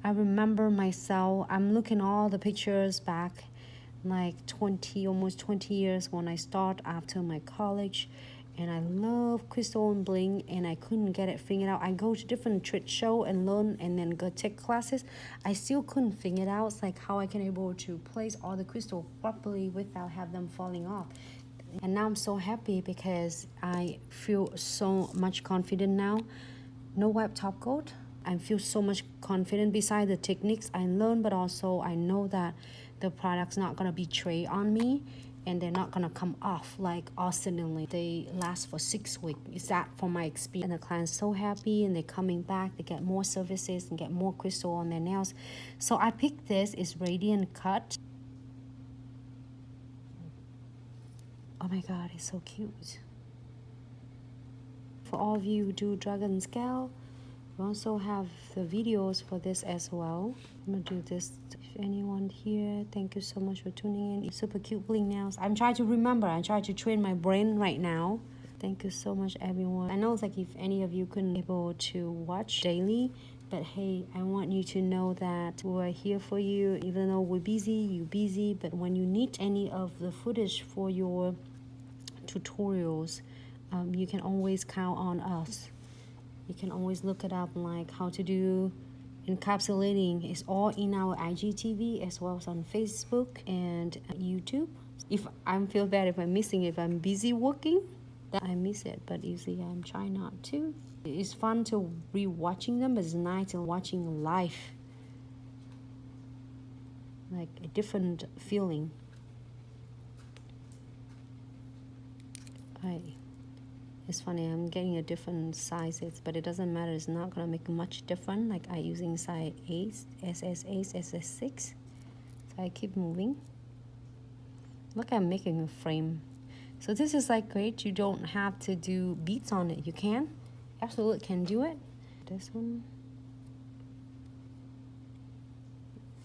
I remember myself, I'm looking all the pictures back like almost 20 years when I start after my college, and I love crystal and bling, and I couldn't get it figured out. I go to different trade show and learn and then go take classes. I still couldn't figure it out. It's like how I can able to place all the crystal properly without have them falling off. And now I'm so happy because I feel so much confident now. No wipe top coat. I feel so much confident beside the techniques I learned, but also I know that the product's not gonna betray on me and they're not gonna come off like all suddenly. They last for 6 weeks. Is that from my experience? And the client's so happy and they're coming back. They get more services and get more crystal on their nails. So I picked this. It's Radiant Cut. Oh my god, it's so cute. For all of you who do dragon scale, we also have the videos for this as well. I'm gonna do this. If anyone here, thank you so much for tuning in. Super cute bling nails. I'm trying to remember. I'm trying to train my brain right now. Thank you so much, everyone. I know it's like if any of you couldn't be able to watch daily, but hey, I want you to know that we're here for you. Even though we're busy, you're busy, but when you need any of the footage for your tutorials, you can always count on us. You can always look it up, like how to do encapsulating. It's all in our IGTV as well as on Facebook and YouTube. If I feel bad if I'm missing it, if I'm busy working, then I miss it. But usually I'm trying not to. It's fun to re-watching them, but it's nice to watching live. Like a different feeling. It's funny, I'm getting a different sizes, but it doesn't matter. It's not gonna make much difference. Like I using size 8, SS8, SS6. So I keep moving. Look, I'm making a frame. So this is like great. You don't have to do beads on it. You can, absolutely can do it. This one,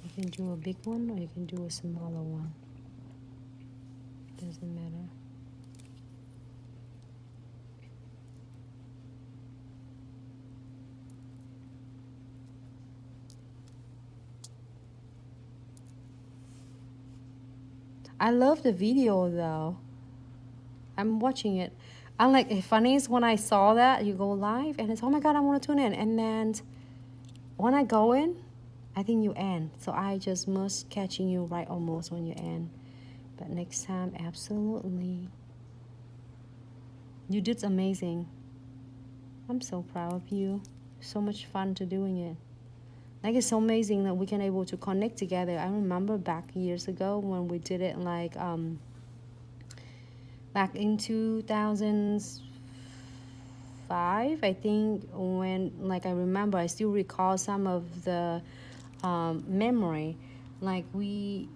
you can do a big one or you can do a smaller one. Doesn't matter. I love the video though. I'm watching it. I'm like, it's funny is when I saw that you go live and it's, oh my god, I want to tune in. And then when I go in, I think you end. So I just must catching you right almost when you end. But next time, absolutely. You did amazing. I'm so proud of you. So much fun to doing it. Like it's so amazing that we can able to connect together. I remember back years ago when we did it like back in 2005, I think, when like I remember, I still recall some of the memory. Like we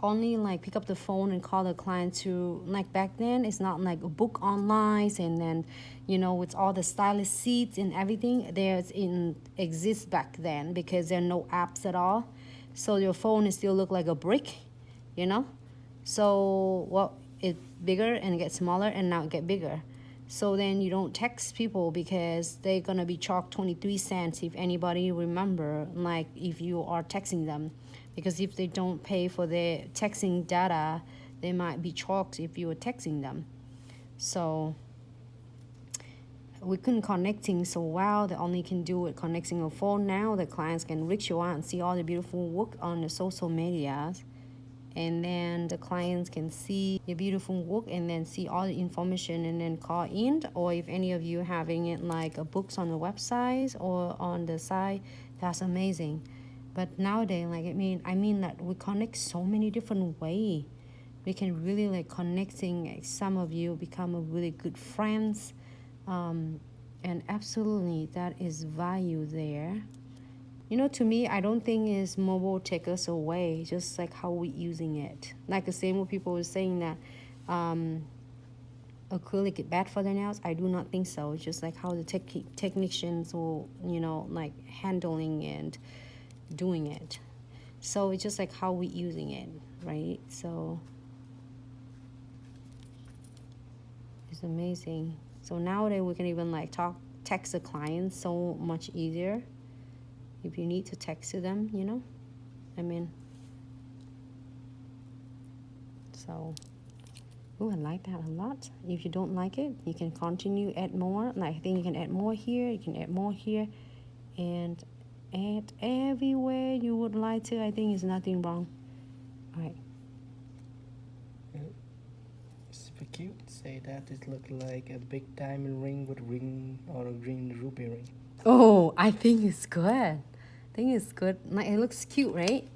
only like pick up the phone and call the client to, like back then it's not like a book online and then you know with all the stylus seats and everything there's in exists back then because there are no apps at all, so your phone is still look like a brick, you know. So well, it bigger and get smaller and now it get bigger. So then you don't text people because they're gonna be charged 23 cents if anybody remember, like if you are texting them, because if they don't pay for their texting data, they might be charged if you were texting them. So we couldn't connecting so well. They only can do it connecting a phone now. The clients can reach you out and see all the beautiful work on the social medias. And then the clients can see your beautiful work and then see all the information and then call in. Or if any of you having it like a books on the website or on the site, that's amazing. But nowadays, like I mean that we connect so many different ways. We can really like connecting. Like, some of you become a really good friends, and absolutely that is value there. You know, to me, I don't think it's mobile take us away, just like how we using it. Like the same way people were saying that acrylic is bad for the nails. I do not think so. It's just like how the technicians will, you know, like handling and doing it. So it's just like how we using it, right? So it's amazing. So nowadays we can even like text the client so much easier. if you need to texture them, you know, I mean. So, oh, I like that a lot. If you don't like it, you can continue, add more. Like, I think you can add more here, you can add more here, and add everywhere you would like to. I think it's nothing wrong. All right. Super cute. Say that it looked like a big diamond ring with ring or a green ruby ring. Oh, I think it's good. I think it's good. Like, it looks cute, right?